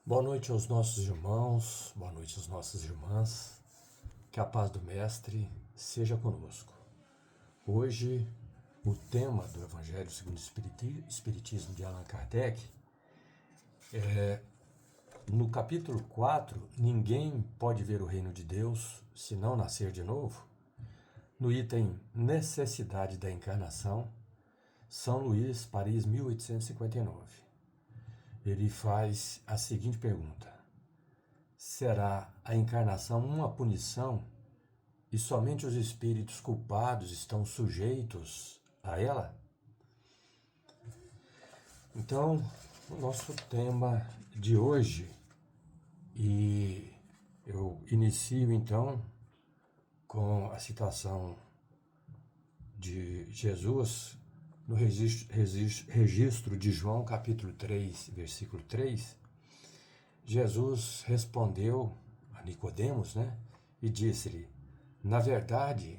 Boa noite aos nossos irmãos, boa noite às nossas irmãs, que a paz do Mestre seja conosco. Hoje, o tema do Evangelho segundo o Espiritismo de Allan Kardec é, no capítulo 4, ninguém pode ver o reino de Deus se não nascer de novo. No item Necessidade da Encarnação, São Luís, Paris, 1859. Ele faz a seguinte pergunta: será a encarnação uma punição e somente os espíritos culpados estão sujeitos a ela? Então, o nosso tema de hoje, e eu inicio então com a citação de Jesus no registro de João, capítulo 3, versículo 3. Jesus respondeu a Nicodemos, e disse-lhe: na verdade,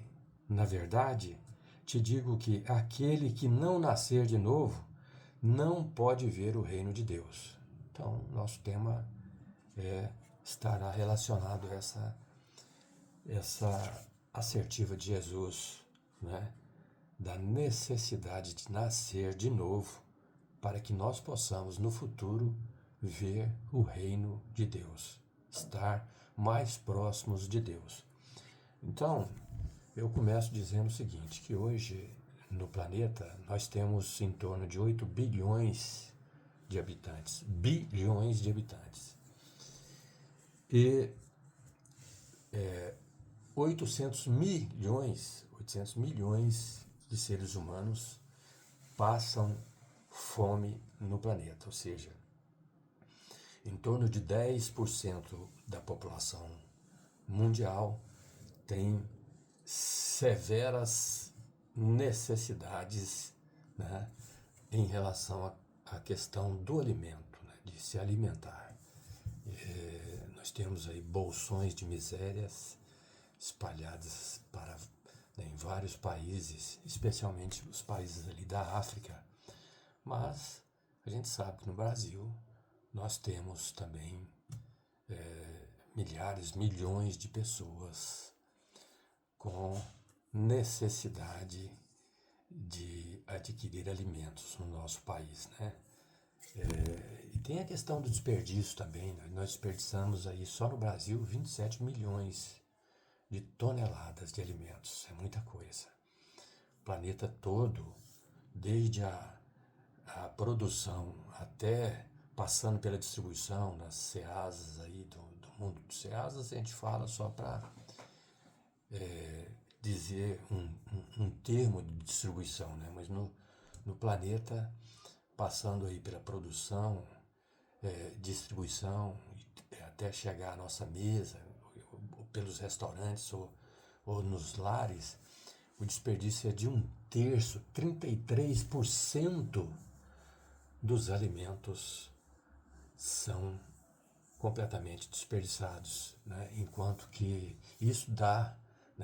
te digo que aquele que não nascer de novo não pode ver o reino de Deus. Então, nosso tema estará relacionado a essa assertiva de Jesus, da necessidade de nascer de novo para que nós possamos no futuro ver o reino de Deus, estar mais próximos de Deus. Então, eu começo dizendo o seguinte, que hoje no planeta nós temos em torno de 8 bilhões de habitantes. Bilhões de habitantes. E 800 milhões de seres humanos passam fome no planeta, ou seja, em torno de 10% da população mundial tem severas necessidades, em relação à questão do alimento, de se alimentar. Nós temos aí bolsões de misérias espalhadas em vários países, especialmente os países ali da África, mas a gente sabe que no Brasil nós temos também milhares, milhões de pessoas com necessidade de adquirir alimentos no nosso país, e tem a questão do desperdício também. Nós desperdiçamos aí só no Brasil 27 milhões de toneladas de alimentos. É muita coisa. O planeta todo, desde a produção até passando pela distribuição nas ceasas aí do mundo. Ceasas a gente fala só para dizer um termo de distribuição, mas no planeta, passando aí pela produção, distribuição, até chegar à nossa mesa, ou pelos restaurantes ou nos lares, o desperdício é de 1/3, 33% dos alimentos são completamente desperdiçados, enquanto que isso dá,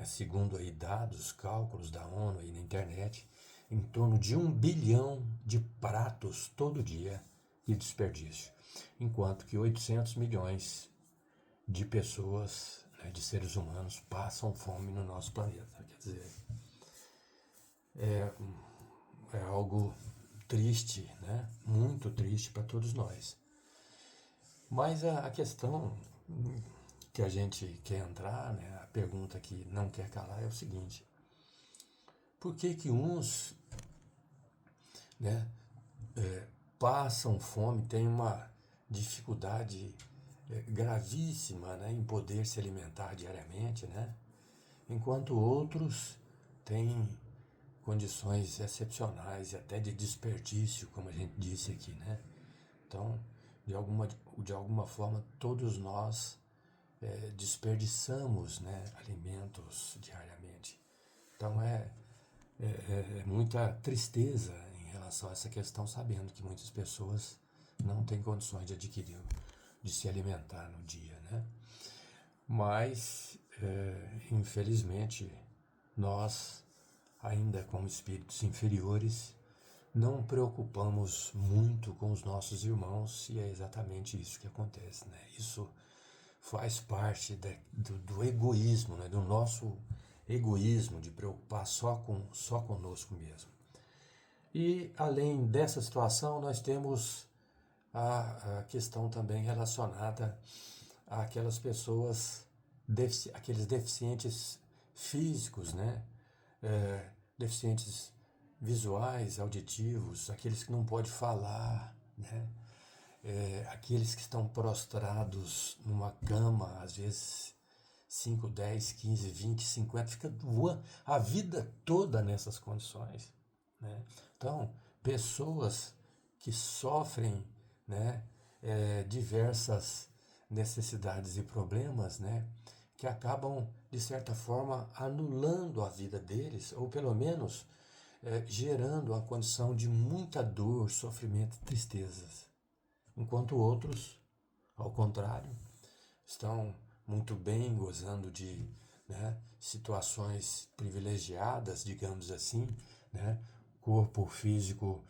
segundo aí dados, cálculos da ONU aí na internet, em torno de 1 bilhão de pratos todo dia de desperdício, enquanto que 800 milhões de pessoas, de seres humanos, passam fome no nosso planeta. Quer dizer, é algo triste, muito triste para todos nós. Mas a questão que a gente quer entrar, a pergunta que não quer calar é o seguinte: por que que uns passam fome, têm uma dificuldade gravíssima, em poder se alimentar diariamente, enquanto outros têm condições excepcionais e até de desperdício, como a gente disse aqui, Então, de alguma forma, todos nós desperdiçamos, alimentos diariamente. Então, é muita tristeza em relação a essa questão, sabendo que muitas pessoas não têm condições de adquirir, de se alimentar no dia, Mas, infelizmente, nós, ainda como espíritos inferiores, não preocupamos muito com os nossos irmãos e é exatamente isso que acontece, né? Isso faz parte do egoísmo, né? Do nosso egoísmo de preocupar só conosco mesmo. E além dessa situação, nós temos a questão também relacionada àquelas pessoas, aqueles deficientes físicos, né? Deficientes visuais, auditivos, aqueles que não podem falar, né? Aqueles que estão prostrados numa cama, às vezes 5, 10, 15, 20, 50, fica a vida toda nessas condições, né? Então, pessoas que sofrem, né, diversas necessidades e problemas, né, que acabam, de certa forma, anulando a vida deles, ou pelo menos gerando uma condição de muita dor, sofrimento e tristezas. Enquanto outros, ao contrário, estão muito bem, gozando de, né, situações privilegiadas, digamos assim, né, corpo físico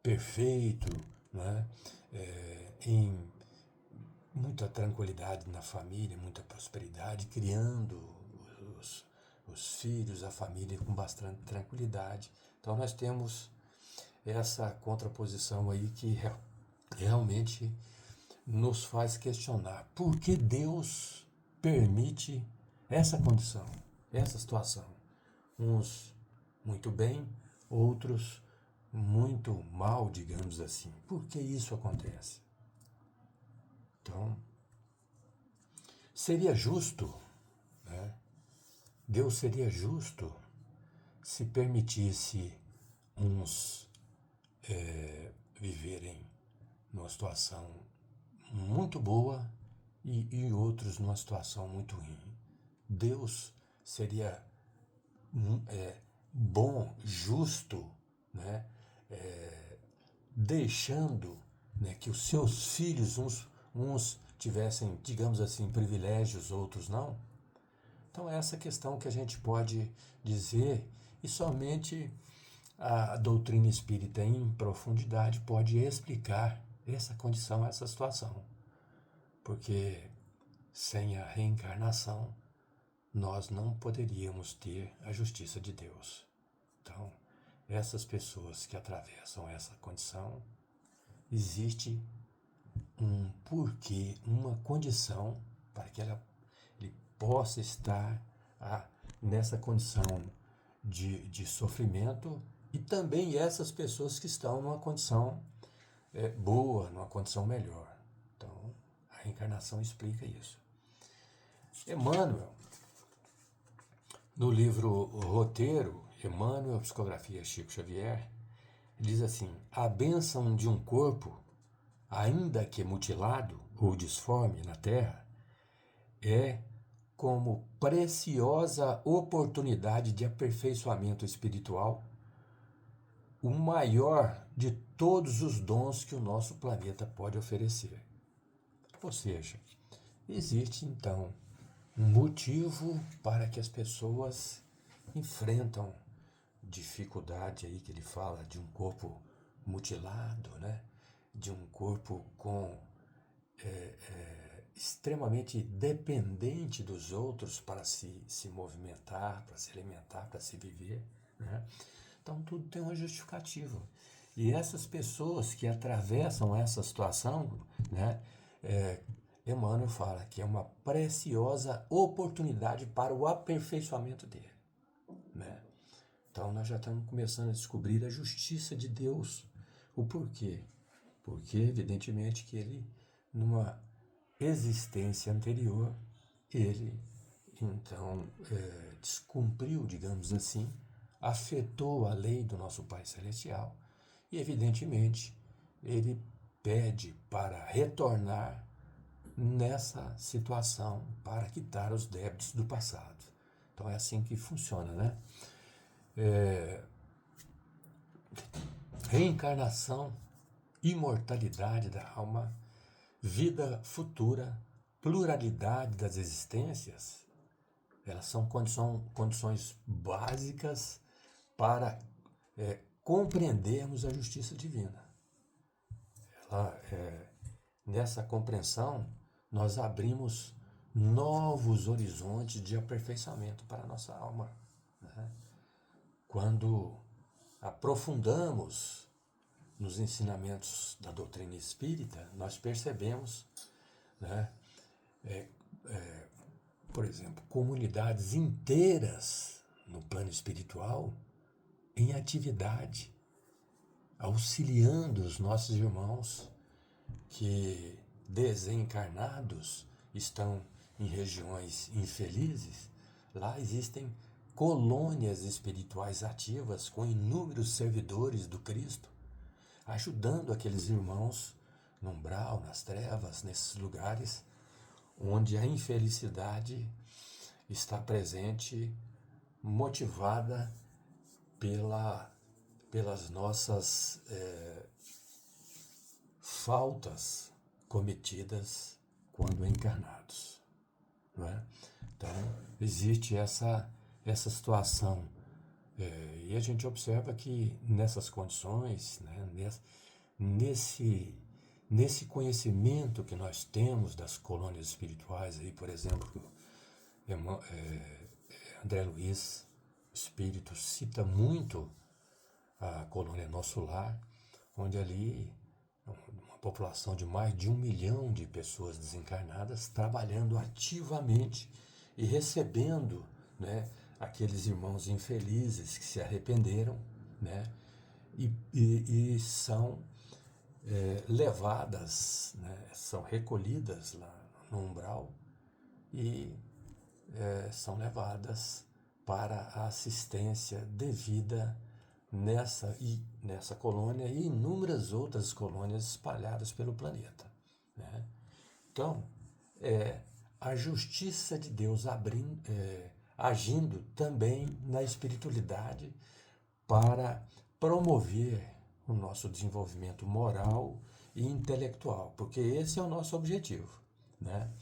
perfeito, né, em muita tranquilidade na família, muita prosperidade, criando os, os filhos, a família com bastante tranquilidade. Então nós temos essa contraposição aí que realmente nos faz questionar por que Deus permite essa condição, essa situação. Uns muito bem, outros muito mal, digamos assim. Por que isso acontece? Então, seria justo, né? Deus seria justo se permitisse uns viverem numa situação muito boa e outros numa situação muito ruim. Deus seria bom, justo, né? Deixando, né, que os seus filhos, uns tivessem, digamos assim, privilégios, outros não. Então, essa questão que a gente pode dizer, e somente a doutrina espírita em profundidade pode explicar essa condição, essa situação. Porque sem a reencarnação, nós não poderíamos ter a justiça de Deus. Então, essas pessoas que atravessam essa condição, existe um porquê, uma condição para que ele possa estar nessa condição de sofrimento, e também essas pessoas que estão numa condição boa, numa condição melhor. Então, a reencarnação explica isso. Emmanuel, no livro Roteiro, Emmanuel, Psicografia Chico Xavier, diz assim: a bênção de um corpo, ainda que mutilado ou disforme na terra, é como preciosa oportunidade de aperfeiçoamento espiritual, o maior de todos os dons que o nosso planeta pode oferecer. Ou seja, existe então um motivo para que as pessoas enfrentam dificuldade aí que ele fala de um corpo mutilado, né? De um corpo com extremamente dependente dos outros para se movimentar, para se alimentar, para se viver, né? Então tudo tem uma justificativa. E essas pessoas que atravessam essa situação, né, Emmanuel fala que é uma preciosa oportunidade para o aperfeiçoamento dele, né? Então nós já estamos começando a descobrir a justiça de Deus. O porquê? Porque evidentemente que ele, numa existência anterior, ele então descumpriu, digamos assim, afetou a lei do nosso Pai Celestial e evidentemente ele pede para retornar nessa situação para quitar os débitos do passado. Então é assim que funciona, né? Reencarnação, imortalidade da alma, vida futura, pluralidade das existências, elas são condições básicas para compreendermos a justiça divina. Nessa compreensão, nós abrimos novos horizontes de aperfeiçoamento para a nossa alma, né? Quando aprofundamos nos ensinamentos da doutrina espírita, nós percebemos, né, por exemplo, comunidades inteiras no plano espiritual em atividade, auxiliando os nossos irmãos que, desencarnados, estão em regiões infelizes. Lá existem colônias espirituais ativas com inúmeros servidores do Cristo, ajudando aqueles irmãos no umbral, nas trevas, nesses lugares onde a infelicidade está presente, motivada pelas nossas faltas cometidas quando encarnados, não é? Então, existe essa situação. E a gente observa que nessas condições, né, nesse conhecimento que nós temos das colônias espirituais, aí, por exemplo, André Luiz, Espírito, cita muito a colônia Nosso Lar, onde ali uma população de mais de 1 milhão de pessoas desencarnadas trabalhando ativamente e recebendo, né, aqueles irmãos infelizes que se arrependeram, né, e são levadas, né, são recolhidas lá no umbral e são levadas para a assistência devida nessa colônia e inúmeras outras colônias espalhadas pelo planeta, né? Então, a justiça de Deus agindo também na espiritualidade para promover o nosso desenvolvimento moral e intelectual, porque esse é o nosso objetivo, né?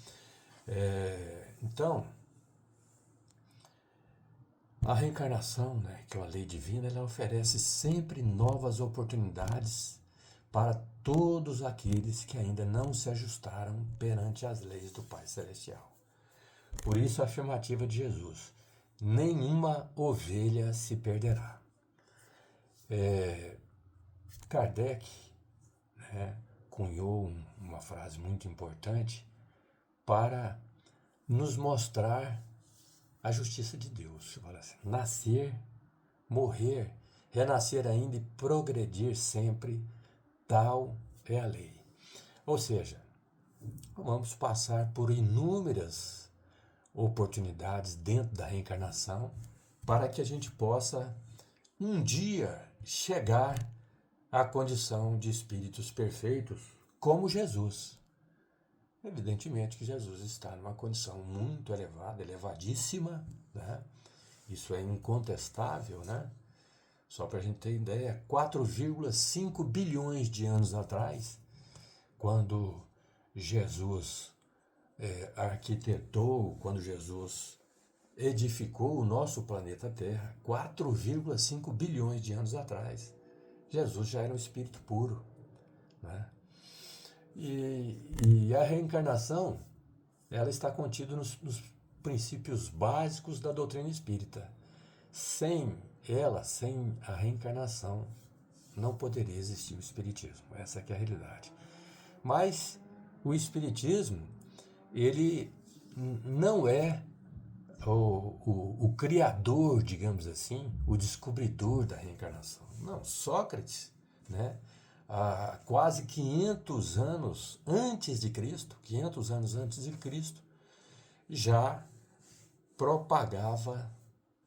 Então, a reencarnação, né, que é uma lei divina, ela oferece sempre novas oportunidades para todos aqueles que ainda não se ajustaram perante as leis do Pai Celestial. Por isso a afirmativa de Jesus: nenhuma ovelha se perderá. Kardec, né, cunhou uma frase muito importante para nos mostrar a justiça de Deus. Fala assim: nascer, morrer, renascer ainda e progredir sempre, tal é a lei. Ou seja, vamos passar por inúmeras oportunidades dentro da reencarnação para que a gente possa um dia chegar à condição de espíritos perfeitos como Jesus. Evidentemente que Jesus está numa condição muito elevada, elevadíssima, né? Isso é incontestável, né? Só para a gente ter ideia, 4,5 bilhões de anos atrás, quando Jesus arquitetou, quando Jesus edificou o nosso planeta Terra, 4,5 bilhões de anos atrás, Jesus já era um espírito puro, né? E a reencarnação, ela está contida nos princípios básicos da doutrina espírita. Sem a reencarnação, não poderia existir o espiritismo. Essa que é a realidade. Mas o espiritismo, ele não é o criador, digamos assim, o descobridor da reencarnação. Não, Sócrates, né, há quase 500 anos antes de Cristo, já propagava,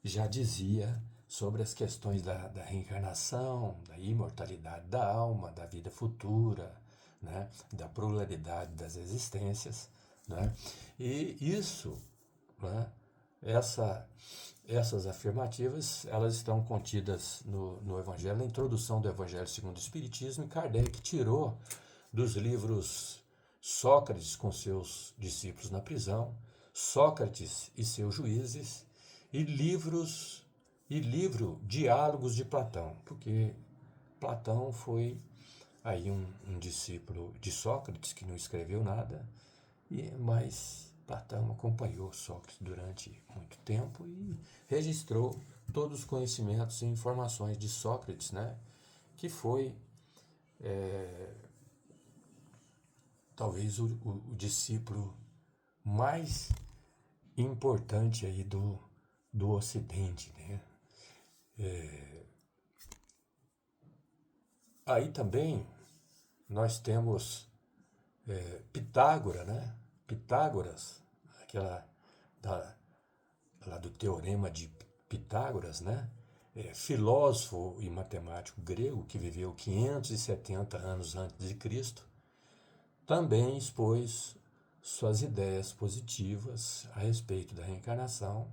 já dizia sobre as questões da reencarnação, da imortalidade da alma, da vida futura, né, da pluralidade das existências, né? E isso, né, essas afirmativas, elas estão contidas no Evangelho, na introdução do Evangelho segundo o Espiritismo, e Kardec tirou dos livros Sócrates com seus discípulos na prisão, Sócrates e seus juízes, e livro Diálogos de Platão, porque Platão foi aí um discípulo de Sócrates, que não escreveu nada, mas Platão acompanhou Sócrates durante muito tempo e registrou todos os conhecimentos e informações de Sócrates, né? Que foi talvez o discípulo mais importante aí do Ocidente, né? Aí também nós temos Pitágoras, né? Pitágoras, aquela lá do Teorema de Pitágoras, né? Filósofo e matemático grego que viveu 570 anos antes de Cristo, também expôs suas ideias positivas a respeito da reencarnação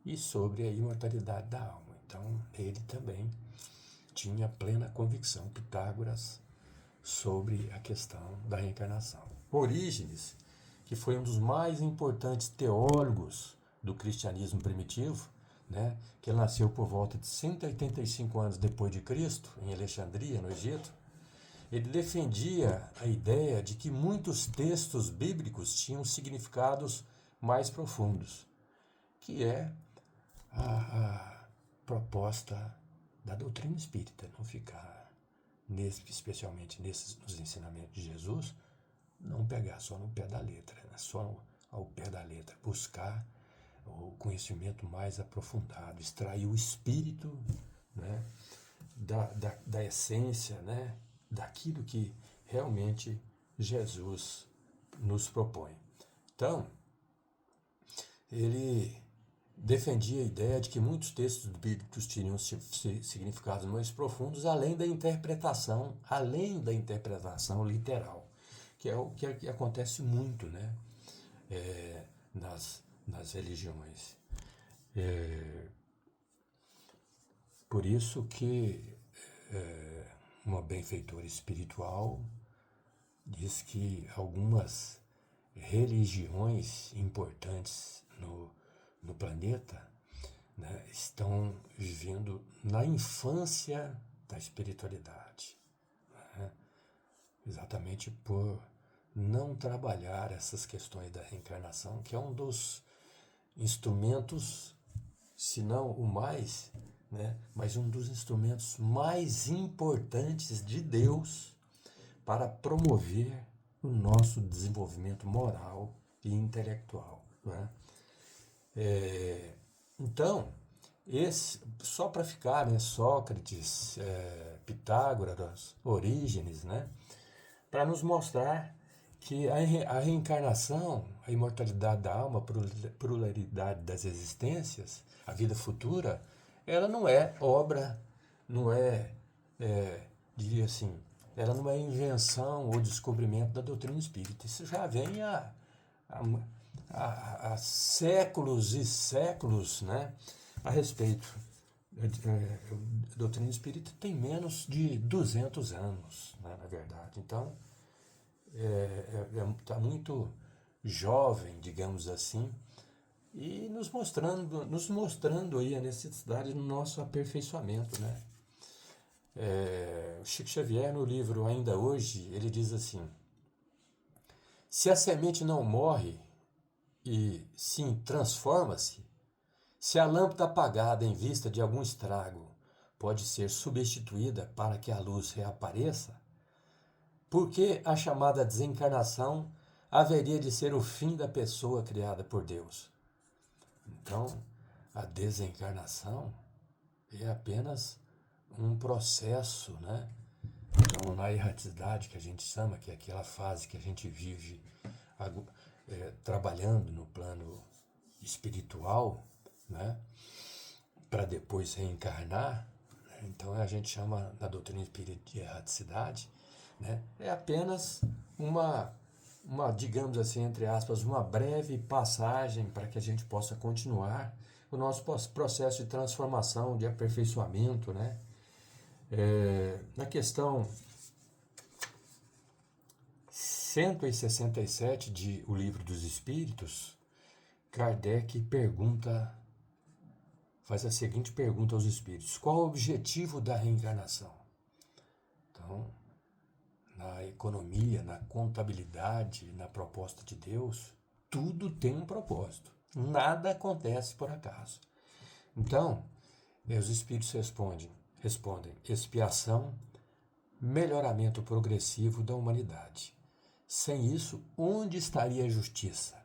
e sobre a imortalidade da alma. Então, ele também tinha plena convicção, Pitágoras, sobre a questão da reencarnação. Orígenes, que foi um dos mais importantes teólogos do cristianismo primitivo, né, que ele nasceu por volta de 185 anos depois de Cristo, em Alexandria, no Egito, ele defendia a ideia de que muitos textos bíblicos tinham significados mais profundos, que é a proposta da doutrina espírita, não ficar, especialmente nos ensinamentos de Jesus, não pegar só no pé da letra, né? Só ao pé da letra, buscar o conhecimento mais aprofundado, extrair o espírito, né, da essência, né, daquilo que realmente Jesus nos propõe. Então, ele defendia a ideia de que muitos textos bíblicos tinham significados mais profundos, além da interpretação literal, que é o que acontece muito, né, nas religiões. Por isso que uma benfeitora espiritual diz que algumas religiões importantes no planeta, né, estão vivendo na infância da espiritualidade, né, exatamente por não trabalhar essas questões da reencarnação, que é um dos instrumentos, se não o mais, né, mas um dos instrumentos mais importantes de Deus para promover o nosso desenvolvimento moral e intelectual, né? Então, só para ficar, né, Sócrates, Pitágoras, Orígenes, né, para nos mostrar que a reencarnação, a imortalidade da alma, a pluralidade das existências, a vida futura, ela não é obra, não diria assim, ela não é invenção ou descobrimento da doutrina espírita. Isso já vem há séculos e séculos, né, a respeito. A doutrina espírita tem menos de 200 anos, né, na verdade. Então, está muito jovem, digamos assim, e nos mostrando aí a necessidade do nosso aperfeiçoamento, né? Chico Xavier, no livro Ainda Hoje, ele diz assim: se a semente não morre e sim transforma-se, se a lâmpada apagada em vista de algum estrago pode ser substituída para que a luz reapareça, por que a chamada desencarnação haveria de ser o fim da pessoa criada por Deus? Então, a desencarnação é apenas um processo, né? Então, na erraticidade que a gente chama, que é aquela fase que a gente vive trabalhando no plano espiritual, né? Para depois reencarnar, né? Então a gente chama na doutrina espírita de erraticidade, né? É apenas uma, digamos assim, entre aspas, uma breve passagem para que a gente possa continuar o nosso processo de transformação, de aperfeiçoamento, né? Na questão 167 de O Livro dos Espíritos, Kardec faz a seguinte pergunta aos espíritos: qual o objetivo da reencarnação? Então, na economia, na contabilidade, na proposta de Deus, tudo tem um propósito. Nada acontece por acaso. Então, os Espíritos respondem: expiação, melhoramento progressivo da humanidade. Sem isso, onde estaria a justiça?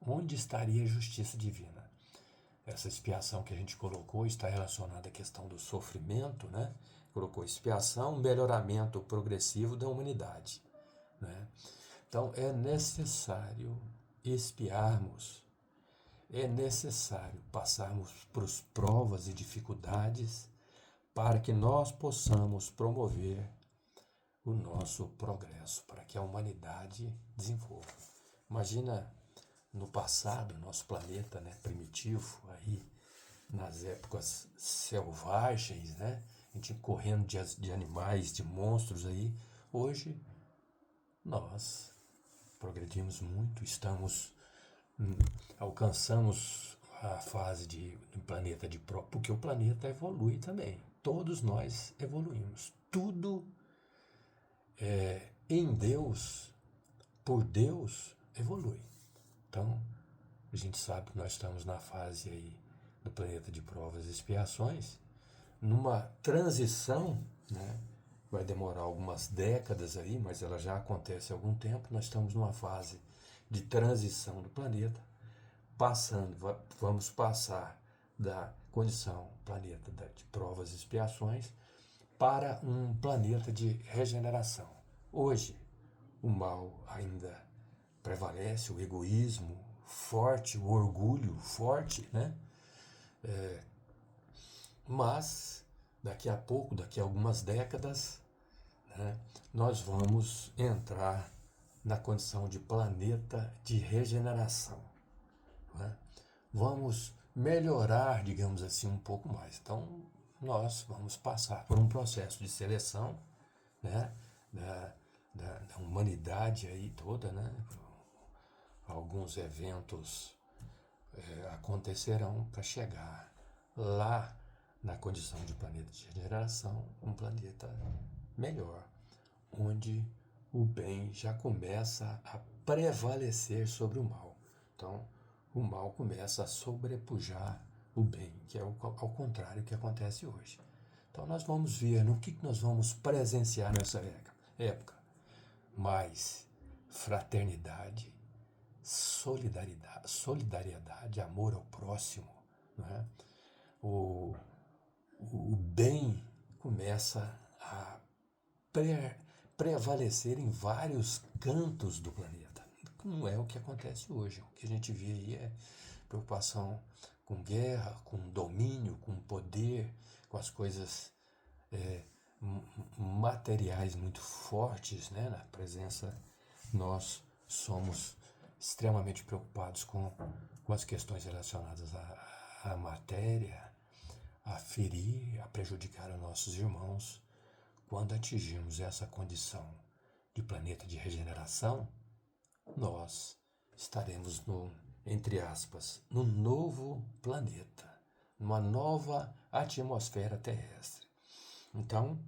Onde estaria a justiça divina? Essa expiação que a gente colocou está relacionada à questão do sofrimento, né? Colocou expiação, melhoramento progressivo da humanidade, né? Então, é necessário expiarmos, é necessário passarmos por provas e dificuldades para que nós possamos promover o nosso progresso, para que a humanidade desenvolva. Imagina no passado, nosso planeta, né, primitivo, aí nas épocas selvagens, né, a gente correndo de animais, de monstros aí. Hoje nós progredimos muito, alcançamos a fase de planeta de pró, porque o planeta evolui também. Todos nós evoluímos. Tudo em Deus, por Deus, evolui. Então, a gente sabe que nós estamos na fase aí do planeta de provas e expiações, numa transição, né? Vai demorar algumas décadas aí, mas ela já acontece há algum tempo. Nós estamos numa fase de transição do planeta, vamos passar da condição planeta de provas e expiações para um planeta de regeneração. Hoje, o mal ainda prevalece, o egoísmo forte, o orgulho forte, né? Mas daqui a pouco, daqui a algumas décadas, né, nós vamos entrar na condição de planeta de regeneração, né? Vamos melhorar, digamos assim, um pouco mais. Então, nós vamos passar por um processo de seleção, né, da humanidade aí toda, né? Alguns eventos acontecerão para chegar lá na condição de planeta de regeneração, um planeta melhor, onde o bem já começa a prevalecer sobre o mal. Então, o mal começa a sobrepujar o bem, que é ao contrário do que acontece hoje. Então, nós vamos ver no que nós vamos presenciar nessa época. Mais fraternidade, solidariedade, amor ao próximo, não é? O bem começa a prevalecer em vários cantos do planeta. Não é o que acontece hoje. O que a gente vê aí é preocupação com guerra, com domínio, com poder, com as coisas materiais muito fortes, né? Na presença, nós somos extremamente preocupados com as questões relacionadas à matéria, a ferir, a prejudicar os nossos irmãos. Quando atingirmos essa condição de planeta de regeneração, nós estaremos entre aspas, num novo planeta, numa nova atmosfera terrestre. Então,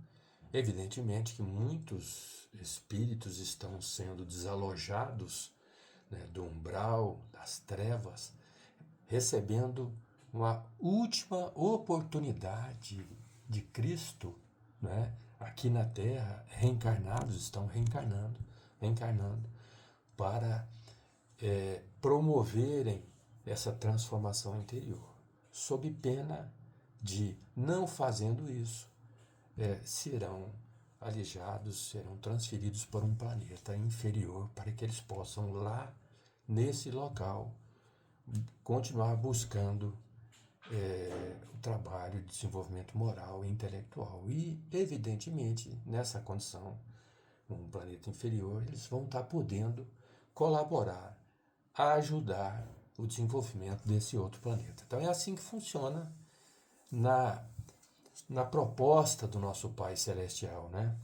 evidentemente que muitos espíritos estão sendo desalojados, né, do umbral, das trevas, recebendo uma última oportunidade de Cristo, né, aqui na Terra, estão reencarnando para promoverem essa transformação interior, sob pena de, não fazendo isso, serão alijados, serão transferidos para um planeta inferior, para que eles possam lá, nesse local, continuar buscando o trabalho de desenvolvimento moral e intelectual. E, evidentemente, nessa condição, um planeta inferior, eles vão estar podendo colaborar, ajudar o desenvolvimento desse outro planeta. Então é assim que funciona na proposta do nosso Pai Celestial, né?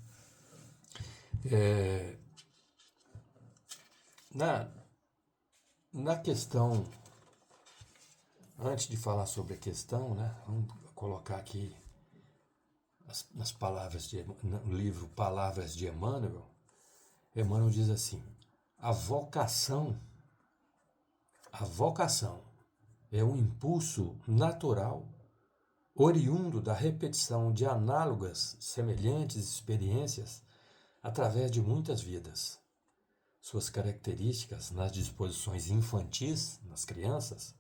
Na questão, antes de falar sobre a questão, né, vamos colocar aqui nas palavras no livro Palavras de Emmanuel, Emmanuel diz assim: a vocação é um impulso natural, oriundo da repetição de análogas, semelhantes experiências através de muitas vidas. Suas características nas disposições infantis, nas crianças,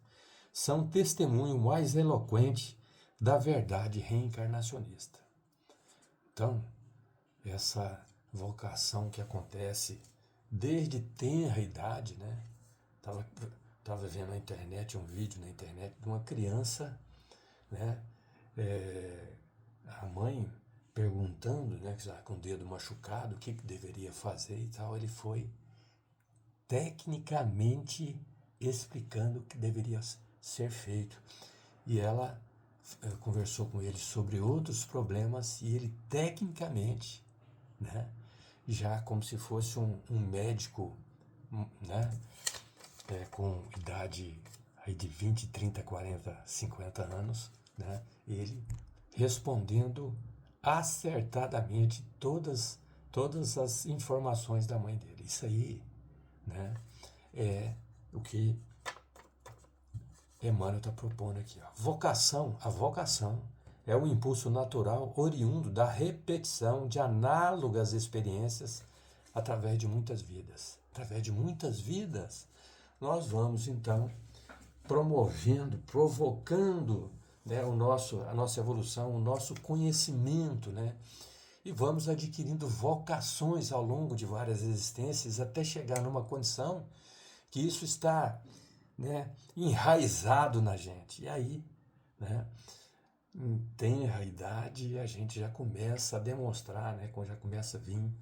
são testemunho mais eloquente da verdade reencarnacionista. Então, essa vocação que acontece desde tenra idade, né? Estava vendo na internet, um vídeo na internet de uma criança, né? A mãe perguntando, né, com o dedo machucado, o que deveria fazer e tal. Ele foi tecnicamente explicando o que deveria ser feito. E ela conversou com ele sobre outros problemas e ele tecnicamente, né, já como se fosse um médico, né, com idade aí de 20, 30, 40, 50 anos, né, ele respondendo acertadamente todas as informações da mãe dele. Isso aí, né, é o que Emmanuel está propondo aqui. Ó. A vocação é um impulso natural oriundo da repetição de análogas experiências através de muitas vidas. Através de muitas vidas, nós vamos, então, promovendo, provocando, né, a nossa evolução, o nosso conhecimento, né? E vamos adquirindo vocações ao longo de várias existências até chegar numa condição que isso está, né, enraizado na gente. E aí, né, em tenra idade, a gente já começa a demonstrar, né, quando já começa a vir,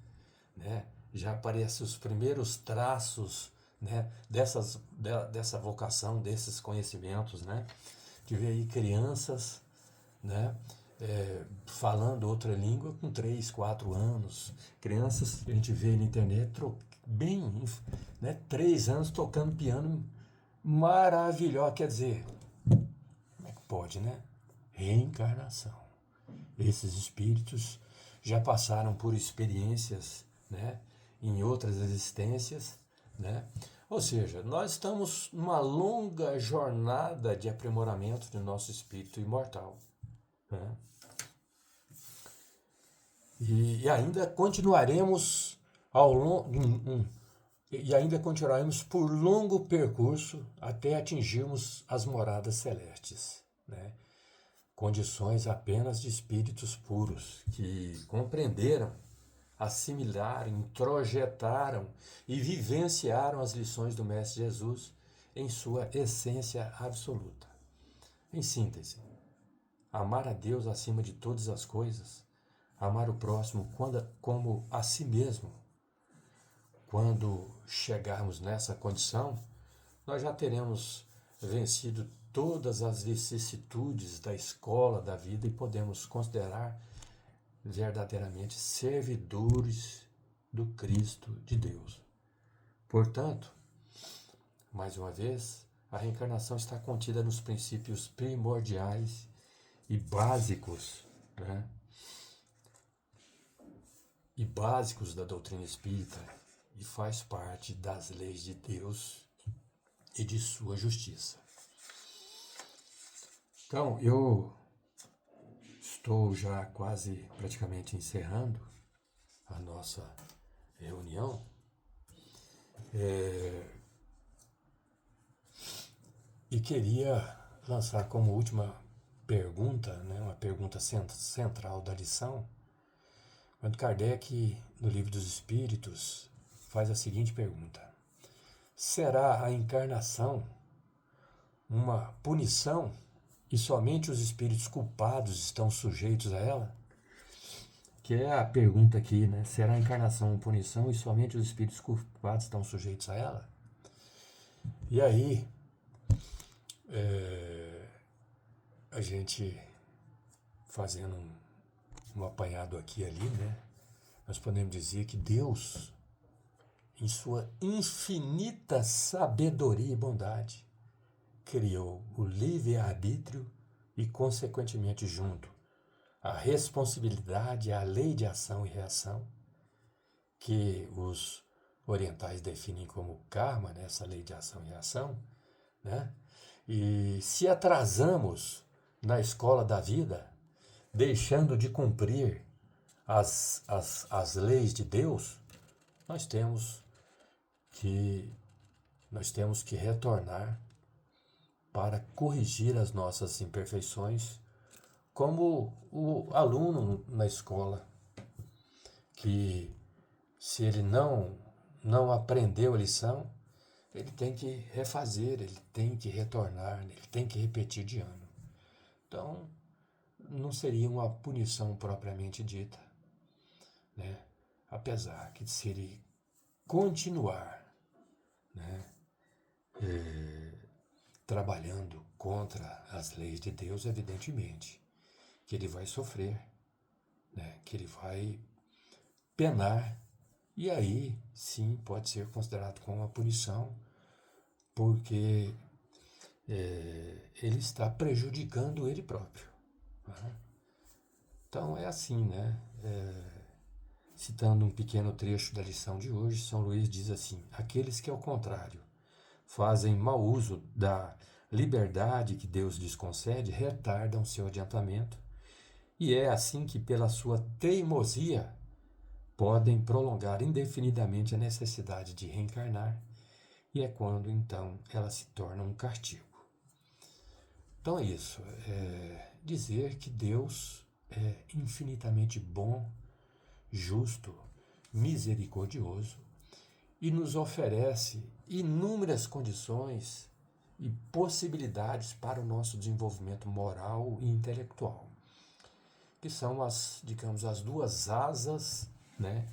né, já aparecem os primeiros traços, né, dessa vocação, desses conhecimentos, né, de ver aí crianças, né, falando outra língua com 3, 4 anos, crianças que a gente vê na internet bem, né, 3 anos tocando piano maravilhoso, quer dizer, como é que pode, né? Reencarnação. Esses espíritos já passaram por experiências, né, em outras existências, né? Ou seja, nós estamos numa longa jornada de aprimoramento do nosso espírito imortal, né? E ainda continuaremos por longo percurso até atingirmos as moradas celestes, né? Condições apenas de espíritos puros que compreenderam, assimilaram, introjetaram e vivenciaram as lições do Mestre Jesus em sua essência absoluta. Em síntese, amar a Deus acima de todas as coisas, amar o próximo como a si mesmo. Quando chegarmos nessa condição, nós já teremos vencido todas as vicissitudes da escola, da vida, e podemos considerar verdadeiramente servidores do Cristo de Deus. Portanto, mais uma vez, a reencarnação está contida nos princípios primordiais e básicos, né? E básicos da doutrina espírita, e faz parte das leis de Deus e de sua justiça. Então, eu estou já quase praticamente encerrando a nossa reunião. E queria lançar como última pergunta, né, uma pergunta central da lição, quando Kardec, no Livro dos Espíritos, faz a seguinte pergunta: será a encarnação uma punição e somente os espíritos culpados estão sujeitos a ela? Que é a pergunta aqui, né? Será a encarnação uma punição e somente os espíritos culpados estão sujeitos a ela? E aí, a gente fazendo um apanhado aqui e ali, né? Nós podemos dizer que Deus, em sua infinita sabedoria e bondade, criou o livre-arbítrio e, consequentemente, junto a responsabilidade, a lei de ação e reação, que os orientais definem como karma, né? Essa lei de ação e reação, né? E se atrasamos na escola da vida, deixando de cumprir as leis de Deus, nós temos que retornar para corrigir as nossas imperfeições, como o aluno na escola, que se ele não aprendeu a lição, ele tem que refazer, ele tem que retornar, ele tem que repetir de ano. Então, não seria uma punição propriamente dita, né? Apesar que se ele continuar, né, trabalhando contra as leis de Deus, evidentemente que ele vai sofrer, né, que ele vai penar, e aí sim pode ser considerado como uma punição, porque ele está prejudicando ele próprio. Né? Então é assim, né? Citando um pequeno trecho da lição de hoje, São Luís diz assim: aqueles que, ao contrário, fazem mau uso da liberdade que Deus lhes concede, retardam seu adiantamento, e é assim que, pela sua teimosia, podem prolongar indefinidamente a necessidade de reencarnar, e é quando, então, ela se torna um castigo. Então é isso, dizer que Deus é infinitamente bom, justo, misericordioso e nos oferece inúmeras condições e possibilidades para o nosso desenvolvimento moral e intelectual, que são as duas asas, né,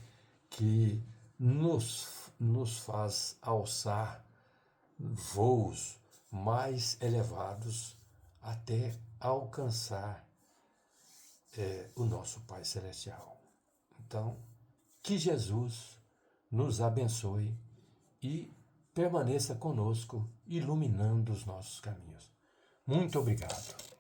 que nos faz alçar voos mais elevados até alcançar o nosso Pai Celestial. Então, que Jesus nos abençoe e permaneça conosco, iluminando os nossos caminhos. Muito obrigado.